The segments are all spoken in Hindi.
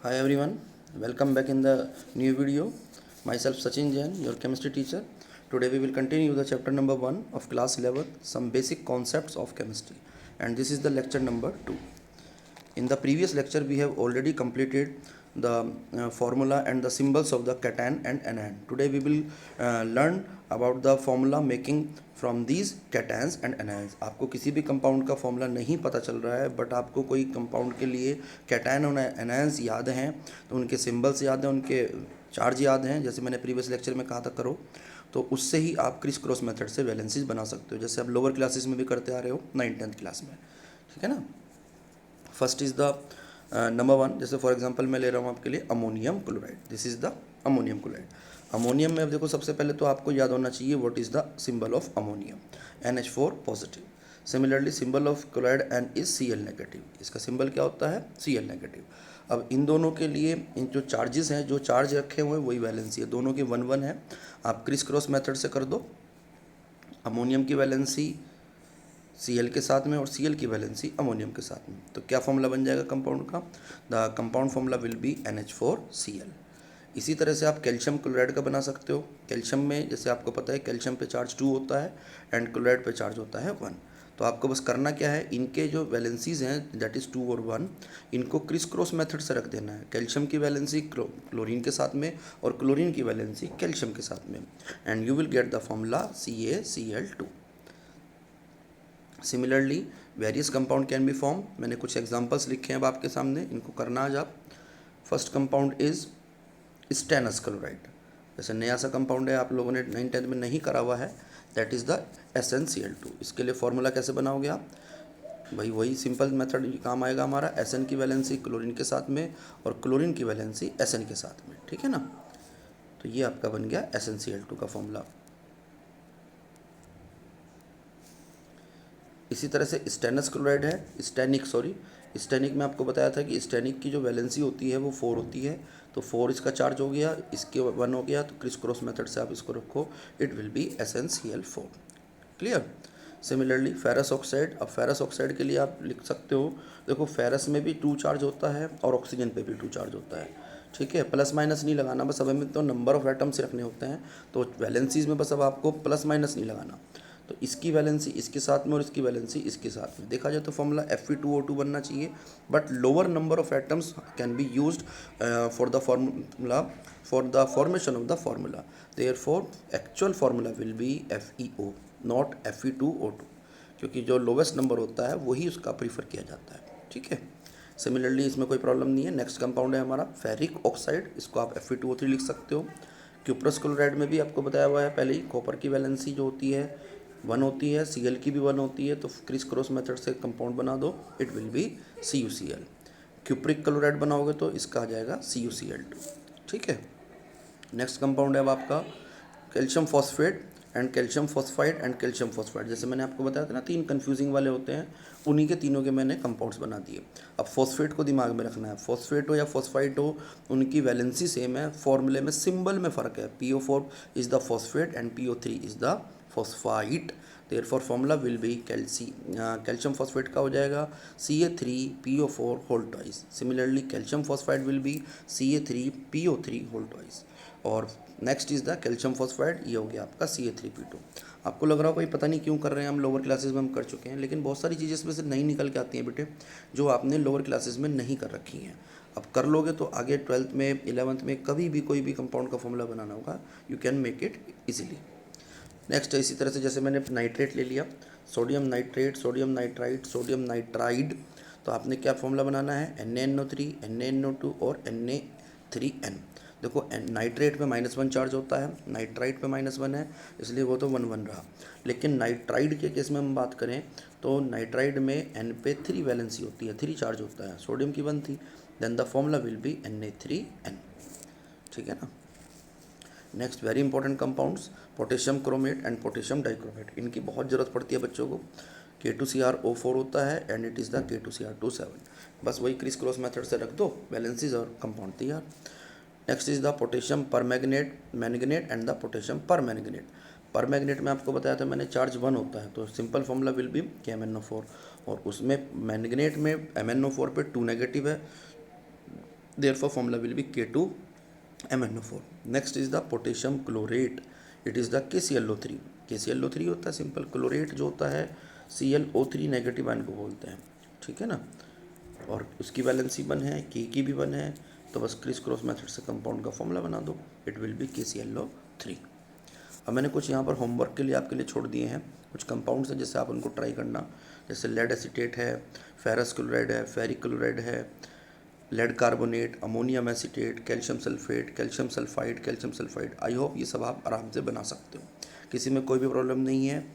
Hi everyone, welcome back in the new video. Myself Sachin Jain, your chemistry teacher. Today we will continue the chapter number 1 of class 11, some basic concepts of chemistry, and this is the lecture number 2. In the previous lecture we have already completed the formula and the symbols of the cation and anion. Today we will learn about the formula making from these cations and anions. आपको किसी भी कंपाउंड का फॉर्मूला नहीं पता चल रहा है बट आपको कोई कंपाउंड के लिए कैटायन और एनायंस याद हैं तो उनके सिंबल्स याद हैं, उनके चार्ज याद हैं, जैसे मैंने प्रीवियस लेक्चर में कहा था करो, तो उससे ही आप क्रिस क्रॉस मेथड से वैलेंसीज बना सकते हो, जैसे आप लोअर क्लासेस में भी करते आ रहे हो 9th-10th क्लास में. ठीक है ना. First is the number 1. जैसे फॉर एग्जांपल मैं ले रहा हूँ आपके लिए ammonium chloride. This is the ammonium chloride. Ammonium में अब देखो सबसे पहले तो आपको याद होना चाहिए what is the symbol of ammonium. NH4 positive. Similarly symbol of chloride N is Cl negative. इसका सिंबल क्या होता है? Cl negative. अब इन दोनों के लिए इन जो चार्जेस हैं, जो चार्ज रखे हुए हैं वही वैलेंसी है, दोनों की 1-1 है. आप क्रिस क्रॉस मेथड से कर दो. अमोनियम की वैलेंसी Cl के साथ में और Cl की वैलेंसी अमोनियम के साथ में, तो क्या फॉर्मूला बन जाएगा कंपाउंड का? The compound formula will B NH4Cl. इसी तरह से आप कैल्शियम क्लोराइड का बना सकते हो. कैल्शियम में जैसे आपको पता है कैल्शियम पे चार्ज 2 होता है एंड क्लोराइड पे चार्ज होता है 1. तो आपको बस करना क्या है, इनके जो वैलेंसीज हैं दैट इज़ 2 और 1, इनको क्रिस क्रॉस मेथड से रख देना है. कैल्शियम की वैलेंसी क्लोरीन के साथ में और क्लोरीन की वैलेंसी कैल्शियम के साथ में, and you will get the formula CaCl2. Similarly various compound can be form. मैंने कुछ एग्जांपल्स लिखे हैं अब आपके सामने, इनको करना आज आप. First compound is stannous chloride. जैसे नया सा कंपाउंड है, आप लोगों ने 9th-10th में नहीं करा हुआ है, दैट इज़ द SnCl2. इसके लिए फॉर्मूला कैसे बनाओगे आप? भाई वही सिंपल मेथड काम आएगा हमारा. Sn की वैलेंसी क्लोरीन के साथ में और क्लोरीन की वैलेंसी Sn के साथ में. ठीक है ना. तो ये आपका बन गया SnCl2 का फॉर्मूला. इसी तरह से स्टेनस क्लोराइड है, स्टेनिक में आपको बताया था कि स्टेनिक की जो वैलेंसी होती है वो 4 होती है, तो 4 इसका चार्ज हो गया, इसके 1 हो गया, तो क्रिस क्रॉस मेथड से आप इसको रखो, it will B SnCl4. Clear. Similarly ferrous oxide. अब फेरस ऑक्साइड के लिए आप लिख सकते हो, देखो फेरस में भी 2 चार्ज होता है और ऑक्सीजन पे भी 2 चार्ज होता है. ठीक है, प्लस माइनस नहीं लगाना, बस अब हमें तो नंबर ऑफ एटम्स रखने होते हैं, तो वैलेंसीज में बस अब आपको प्लस माइनस नहीं लगाना. तो इसकी वैलेंसी इसके साथ में और इसकी वैलेंसी इसके साथ में. देखा जाए तो फॉर्मूला Fe2O2 बनना चाहिए, but lower number of atoms can be used for the formation of the formula. Therefore actual formula will be FeO not Fe2O2, क्योंकि जो लोवेस्ट नंबर होता है वही उसका प्रीफर किया जाता है. ठीक है. सिमिलरली इसमें कोई प्रॉब्लम नहीं है. नेक्स्ट कंपाउंड है हमारा फेरिक ऑक्साइड. इसको आप Fe2O3 लिख सकते हो. क्यूप्रस क्लोराइड में भी आपको बताया हुआ है पहले ही, कॉपर की वैलेंसी जो होती है 1 होती है, Cl की भी 1 होती है, तो क्रिस क्रॉस मेथड से कंपाउंड बना दो, it will B CuCl. Cupric chloride बनाओगे तो इसका आ जाएगा CuCl2. ठीक है. नेक्स्ट कंपाउंड है अब आपका calcium phosphate and calcium phosphide and calcium phosphide. जैसे मैंने आपको बताया था ना 3 कंफ्यूजिंग वाले होते हैं, उन्हीं के तीनों के मैंने कंपाउंड्स बना दिए. अब फॉस्फेट को दिमाग में रखना है. फॉस्फेट हो या फॉस्फाइड हो, उनकी वैलेंसी सेम है, फॉर्मूले में सिंबल में फ़र्क है. PO4 is the phosphate and PO3 is the phosphite. Therefore formula will be calcium phosphate का हो जाएगा Ca3PO4 whole twice. Similarly calcium phosphide will be Ca3PO3 whole twice. और next is the calcium phosphide, ये हो गया आपका Ca3P2. आपको लग रहा हो भाई पता नहीं क्यों कर रहे हैं, हम लोअर क्लासेस में हम कर चुके हैं, लेकिन बहुत सारी चीज़ें इसमें से नई निकल के आती हैं बेटे, जो आपने लोअर क्लासेस में नहीं कर रखी हैं. अब कर लोगे तो आगे 12th में 11th में कभी भी कोई भी कंपाउंड का फॉर्मूला बनाना होगा, you can make it easily. Next इसी तरह से जैसे मैंने नाइट्रेट ले लिया, sodium nitrate, sodium nitride, sodium nitride, तो आपने क्या फॉर्मूला बनाना है? NaNO3, NaNO2 और Na3N. देखो नाइट्रेट पे -1 चार्ज होता है, नाइट्राइड पे -1 है, इसलिए वो तो 1-1 रहा. लेकिन नाइट्राइड के केस में हम बात करें तो नाइट्राइड में N पे 3 वैलेंसी होती है, 3 चार्ज होता है, सोडियम की 1 थी, then the formula will be Na3N. ठीक है ना. Next very important compounds potassium chromate and potassium dichromate. इनकी बहुत ज़रूरत पड़ती है बच्चों को. K2CrO4 होता है and it is the K2Cr27. बस वही क्रिस क्रॉस मेथड से रख दो, वैलेंसीज और कंपाउंड तैयार. Next is the potassium permanganate, manganate and the potassium permanganate. Permanganate में आपको बताया था मैंने चार्ज 1 होता है, तो simple formula will B KMnO4. और उसमें मैंगनेट में MnO4 पे 2 नेगेटिव है, Therefore formula will be K2MnO4. Next is the potassium chlorate. It is the KClO3. KClO3 होता है सिंपल, क्लोरेट जो होता है ClO3 नेगेटिव आयन को बोलते हैं, ठीक है ना। और उसकी वैलेंसी 1 है, के की भी 1 है, तो बस क्रिस क्रॉस मेथड से कंपाउंड का फॉर्मूला बना दो, इट विल बी KClO3। अब मैंने कुछ यहाँ पर होमवर्क के लिए आपके लिए छोड़ दिए हैं, कुछ कंपाउंड्स हैं जैसे आप उनको ट्राई करना, जैसे लेड एसीटेट है, फेरस क्लोराइड है, फेरिक क्लोराइड है, lead carbonate, ammonium acetate, calcium sulphate, calcium sulphide, calcium sulphide. I hope ये सब आप आराम से बना सकते हो, किसी में कोई भी प्रॉब्लम नहीं है,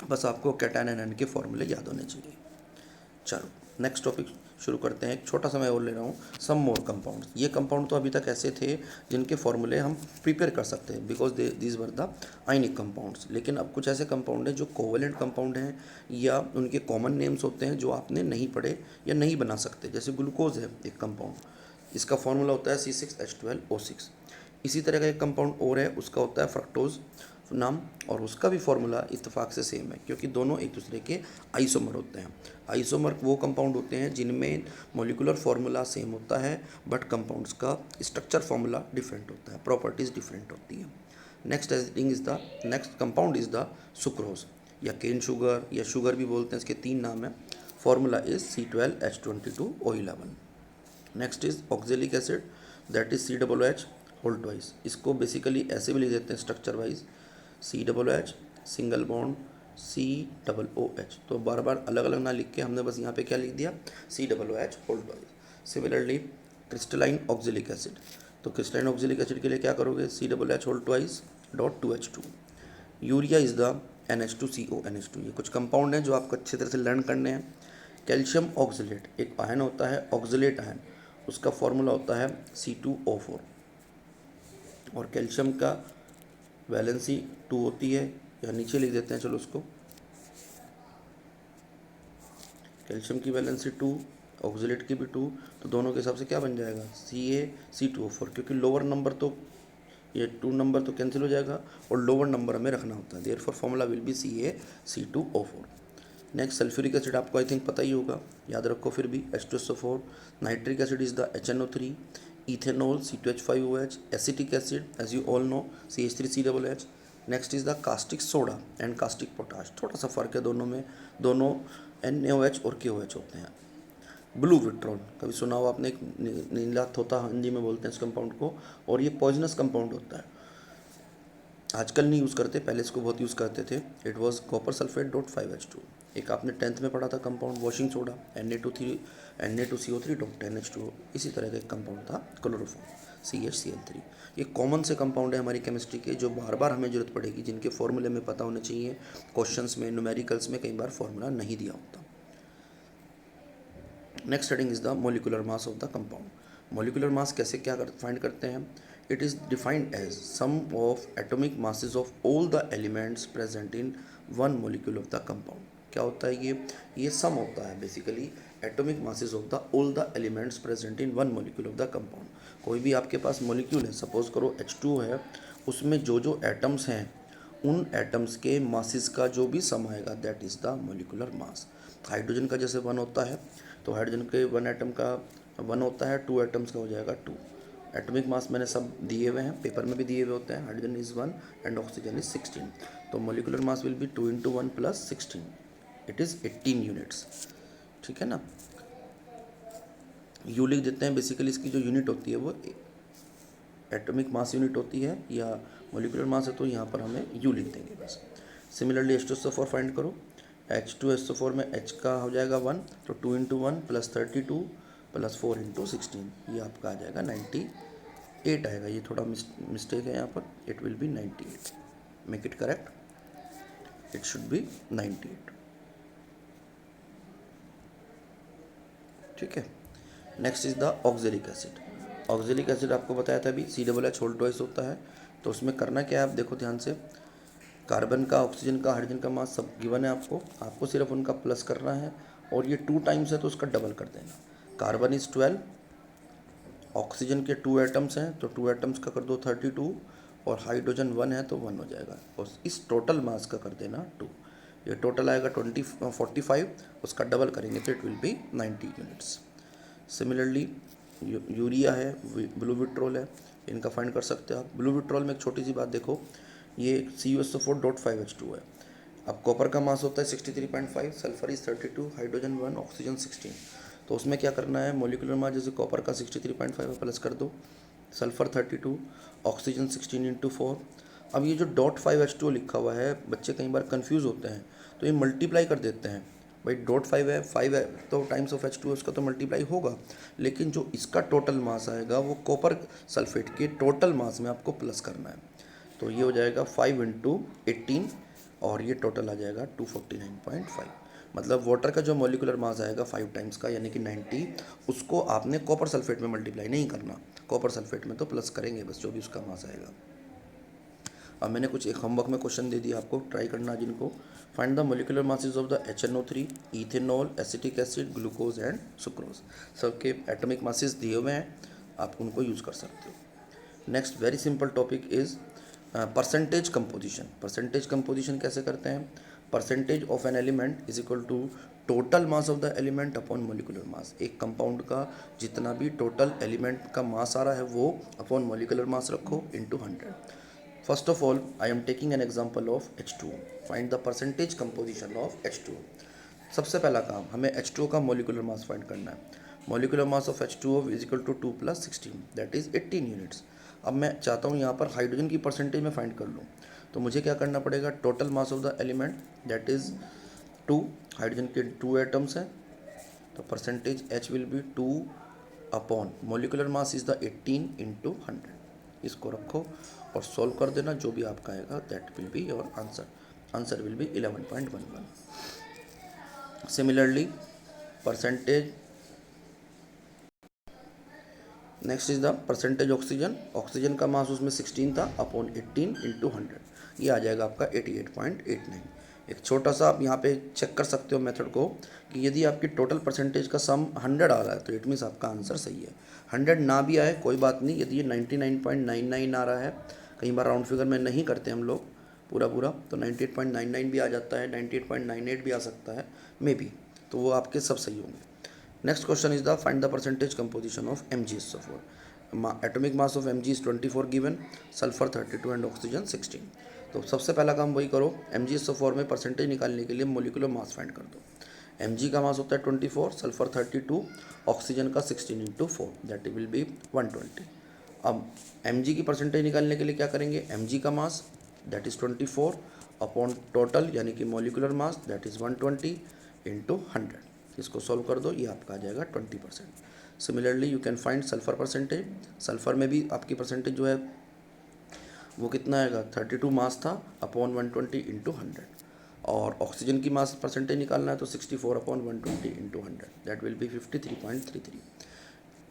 बस आपको कैटायन एनायन के फॉर्मूले याद होने चाहिए। चलो नेक्स्ट टॉपिक शुरू करते हैं। एक छोटा सा मैं और ले रहा हूँ, सम मोर कंपाउंड्स। ये कंपाउंड तो अभी तक ऐसे थे जिनके फॉर्मूले हम प्रिपेयर कर सकते हैं because these were the ionic compounds, लेकिन अब कुछ ऐसे कंपाउंड हैं जो कोवेलेंट कंपाउंड हैं या उनके कॉमन नेम्स होते हैं जो आपने नहीं पढ़े या नहीं बना सकते। जैसे ग्लूकोज है एक कंपाउंड, इसका फॉर्मूला होता है C6H12O6। इसी तरह का एक कंपाउंड और है, उसका होता है फ्रक्टोज नाम, और उसका भी फॉर्मूला इत्तेफाक से सेम है क्योंकि दोनों एक दूसरे के आइसोमर होते हैं। आइसोमर वो कंपाउंड होते हैं जिनमें मॉलिक्यूलर फार्मूला सेम होता है बट कंपाउंड्स का स्ट्रक्चर फार्मूला डिफरेंट होता है, प्रॉपर्टीज़ डिफरेंट होती है। Next compound is the sucrose या केन शुगर या शुगर भी बोलते हैं, इसके 3 नाम हैं। Formula is C12H22O11। Next is oxalic acid, that is COOH whole twice. इसको बेसिकली ऐसे भी लिख देते हैं structure wise, COOH single bond COOH, तो बार बार अलग अलग ना लिख के हमने बस यहाँ पे क्या लिख दिया, COOH whole twice. Similarly crystalline oxalic acid, तो क्रिस्टलाइन ऑक्जेलिक एसिड के लिए क्या करोगे, COOH whole twice dot 2H2। Urea is the NH2CO NH2। ये कुछ कंपाउंड हैं जो आपको अच्छी तरह से लर्न करने हैं। कैल्शियम ऑक्जेलेट एक आयन होता है, ऑक्जेलेट आयन, उसका फॉर्मूला होता है C2O4। और कैल्शियम का वैलेंसी 2 होती है, या नीचे लिख देते हैं चलो उसको, कैल्शियम की वैलेंसी 2, ऑक्जेलेट की भी 2, तो दोनों के हिसाब से क्या बन जाएगा, CaC2O4, क्योंकि लोअर नंबर तो ये 2 नंबर तो कैंसिल हो जाएगा और लोअर नंबर हमें रखना होता है, therefore formula will B CaC2O4। Next sulphuric acid आपको आई थिंक पता ही होगा, याद रखो फिर भी, H2SO4। Nitric acid is the HNO3। Ethanol C2H5OH। Acetic acid as you all know CH3COOH। Next is the caustic soda and caustic potash, थोड़ा सा फ़र्क है दोनों में, दोनों NaOH और KOH होते हैं। ब्लू विट्रॉल कभी सुना हो आपने, एक नीला तोता हिंदी में बोलते हैं इस कंपाउंड को, और ये पॉइजनस कंपाउंड होता है, आजकल नहीं यूज़ करते, पहले इसको बहुत यूज़ करते थे। It was copper sulphate dot 5H2। एक आपने 10th में पढ़ा था compound washing soda, Na2CO3 dot 10H2O। इसी तरह का एक कंपाउंड था क्लोरोफॉर्म CHCl3। ये कॉमन से कंपाउंड है हमारी केमिस्ट्री के जो बार बार हमें ज़रूरत पड़ेगी, जिनके फॉर्मूले में पता होने चाहिए, क्वेश्चंस में न्यूमेरिकल्स में कई बार फॉर्मूला नहीं दिया होता। Next heading is the molecular mass of the compound. Molecular mass कैसे क्या फाइंड करते हैं, it is defined as sum of atomic masses of all the elements present in one molecule of the compound. क्या होता है ये सम होता है basically atomic masses of the all the elements present in one molecule of the compound. कोई भी आपके पास मोलिक्यूल है, सपोज करो H2 है, उसमें जो जो एटम्स हैं उन एटम्स के मासेस का जो भी सम आएगा that is the molecular mass. Hydrogen का जैसे 1 होता है, तो हाइड्रोजन के 1 एटम का 1 होता है, 2 एटम्स का हो जाएगा 2। एटॉमिक मास मैंने सब दिए हुए हैं, पेपर में भी दिए हुए होते हैं, hydrogen is 1 and oxygen is 16, तो molecular mass will be 2 × 1 + 16, it is 18 units, ठीक है ना। यू लिख देते हैं, बेसिकली इसकी जो यूनिट होती है वो एटॉमिक मास यूनिट होती है, या मोलिकुलर मास है तो यहाँ पर हमें यू लिख देंगे बस। सिमिलरली H2SO4 फाइंड करो, H2SO4 में H का हो जाएगा 1, तो 2 × 1 + 32 + 4 × 16, ये आपका आ जाएगा 98 आएगा। ये थोड़ा मिस्टेक है यहाँ पर, it will B 98, make it correct, it should be 98, ठीक है। Next is the oxalic acid. Oxalic acid आपको बताया था अभी COOH होल ट्वाइस होता है, तो उसमें करना क्या है आप देखो ध्यान से, कार्बन का, ऑक्सीजन का, हाइड्रोजन का मास सब गिवन है आपको सिर्फ उनका प्लस करना है, और ये 2 टाइम्स है तो उसका डबल कर देना। कार्बन इज़ 12, ऑक्सीजन के 2 एटम्स हैं तो 2 एटम्स का कर दो 32, और हाइड्रोजन 1 है तो 1 हो जाएगा, और इस टोटल मास का कर देना 2। ये टोटल आएगा 45, उसका डबल करेंगे तो it will B 90 units. Similarly urea है, ब्लू विट्रोल है, इनका फाइंड कर सकते हो आप। ब्लू विट्रोल में एक छोटी सी बात देखो, ये CuSO4.5H2 है। अब कॉपर का मास होता है 63.5, सल्फर इज 32, हाइड्रोजन 1, ऑक्सीजन 16। तो उसमें क्या करना है, मोलिकुलर मास जैसे कॉपर का 63.5 प्लस कर दो, सल्फर 32, ऑक्सीजन 16 इंटू 4। अब ये जो .5H2 लिखा हुआ है, बच्चे कई बार कंफ्यूज होते हैं, तो ये मल्टीप्लाई कर देते हैं। भाई .5 है, 5 है, तो टाइम्स ऑफ H2 है, उसका तो मल्टीप्लाई होगा, लेकिन जो इसका टोटल मास आएगा वो कॉपर सल्फेट के टोटल मास में आपको प्लस करना है। तो ये हो जाएगा 5 इंटू 18 और ये टोटल आ जाएगा 249.5। मतलब वाटर का जो मॉलिकुलर मास आएगा 5 टाइम्स का यानी कि 90, उसको आपने कॉपर सल्फेट में मल्टीप्लाई नहीं करना, कॉपर सल्फेट में तो प्लस करेंगे बस जो भी उसका मास आएगा। अब मैंने कुछ एक होमवर्क में क्वेश्चन दे दिया आपको, ट्राई करना जिनको। Find the molecular masses of the HNO3, ethanol, acetic acid, glucose and sucrose. सबके एटॉमिक मासेस दिए हुए हैं, आप उनको यूज़ कर सकते हो। Next very simple topic is percentage composition. Percentage composition कैसे करते हैं, percentage of an element is equal to total mass of the element upon molecular mass. एक कंपाउंड का जितना भी टोटल एलिमेंट का मास आ रहा है वो अपॉन मोलिकुलर मास रखो into 100। First of all, I am taking an example of H2O. Find the percentage composition of H2O. सबसे पहला काम हमें H2O का मोलिकुलर मास फाइंड करना है। Molecular mass of H2O is equal to 2 + 16 that is 18 units. अब मैं चाहता हूँ यहाँ पर हाइड्रोजन की परसेंटेज में फाइंड कर लूँ, तो मुझे क्या करना पड़ेगा, total mass of the element that is 2, hydrogen के 2 एटम्स हैं, तो percentage H will be 2 upon molecular mass is the 18 into 100। इसको रखो और सॉल्व कर देना, जो भी आपका आएगा that will be your answer. Answer will be 11.11। Similarly percentage, next is the percentage oxygen. Oxygen का मास उसमें 16 था अपॉन 18 इंटू 100, ये आ जाएगा आपका 88.89। एक छोटा सा आप यहाँ पे चेक कर सकते हो मेथड को कि यदि आपकी टोटल परसेंटेज का सम 100 आ रहा है तो इट मीन्स आपका आंसर सही है। 100 ना भी आए कोई बात नहीं, यदि ये 99.99 आ रहा है, कई बार राउंड फिगर में नहीं करते हम लोग पूरा पूरा, तो 98.99 भी आ जाता है, 98.98 भी आ सकता है मे बी, तो वो आपके सब सही होंगे। Next question is the find the percentage composition of MgSO4। Atomic mass of Mg is 24 given, sulphur 32 and oxygen 16। तो सबसे पहला काम वही करो, MgSO4 में परसेंटेज निकालने के लिए मोलिकुलर मास फाइंड कर दो। Mg का मास होता है 24, सल्फर 32, ऑक्सीजन का 16 इंटू 4 दैट विल बी 120। अब Mg की परसेंटेज निकालने के लिए क्या करेंगे, Mg का mass that is 24 upon total यानी कि molecular mass that is 120 into 100। इसको सॉल्व कर दो, ये आपका आ जाएगा 20%। Similarly you can find sulphur percentage. Sulphur में भी आपकी परसेंटेज जो है वो कितना आएगा, 32 मास था अपॉन 120 इंटू 100, और ऑक्सीजन की मास परसेंटेज निकालना है तो 64 upon 120 into 100 that will be 53.33।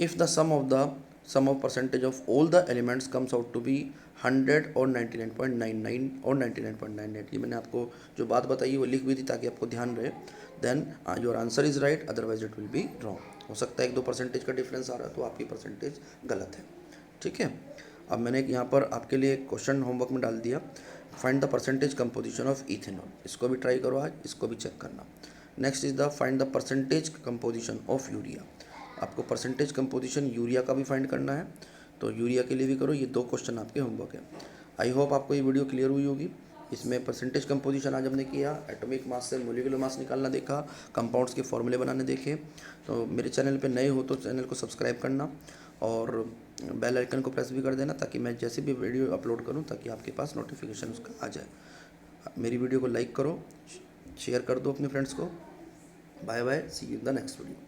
If the sum of percentage of all the elements comes out to be 100 और 99.99 और 99.98, ये मैंने आपको जो बात बताई वो लिख भी दी ताकि आपको ध्यान रहे, then your answer is right, otherwise it will be wrong. हो सकता है 1-2 परसेंटेज का डिफरेंस आ रहा है तो आपकी परसेंटेज गलत है, ठीक है। अब मैंने यहाँ पर आपके लिए क्वेश्चन होमवर्क में डाल दिया, find the percentage composition of ethanol. इसको भी ट्राई करो आज, इसको भी चेक करना। Next is the find the percentage composition of urea. आपको परसेंटेज कंपोजिशन यूरिया का भी फाइंड करना है, तो यूरिया के लिए भी करो। ये 2 क्वेश्चन आपके होमवर्क है। आई होप आपको ये वीडियो क्लियर हुई होगी। इसमें परसेंटेज कंपोजिशन आज हमने किया, एटॉमिक मास से मोलिकुलर मास निकालना देखा, कंपाउंड्स के फॉर्मूले बनाने देखे। तो मेरे चैनल पे नए हो तो चैनल को सब्सक्राइब करना और बेल आइकन को प्रेस भी कर देना ताकि मैं जैसे भी वीडियो अपलोड करूं ताकि आपके पास नोटिफिकेशन उसका आ जाए। मेरी वीडियो को लाइक करो, शेयर कर दो अपने फ्रेंड्स को। Bye bye, see you in the next video.